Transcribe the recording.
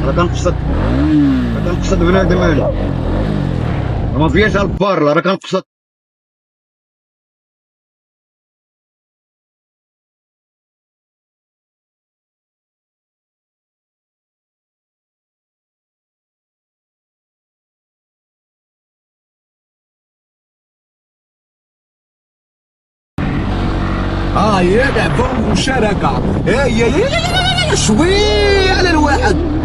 راه كنقصد، بنادم انا، ما فياش البار، راه كنقصد. اه يا لعبة ومشاركة. شوي على الواحد.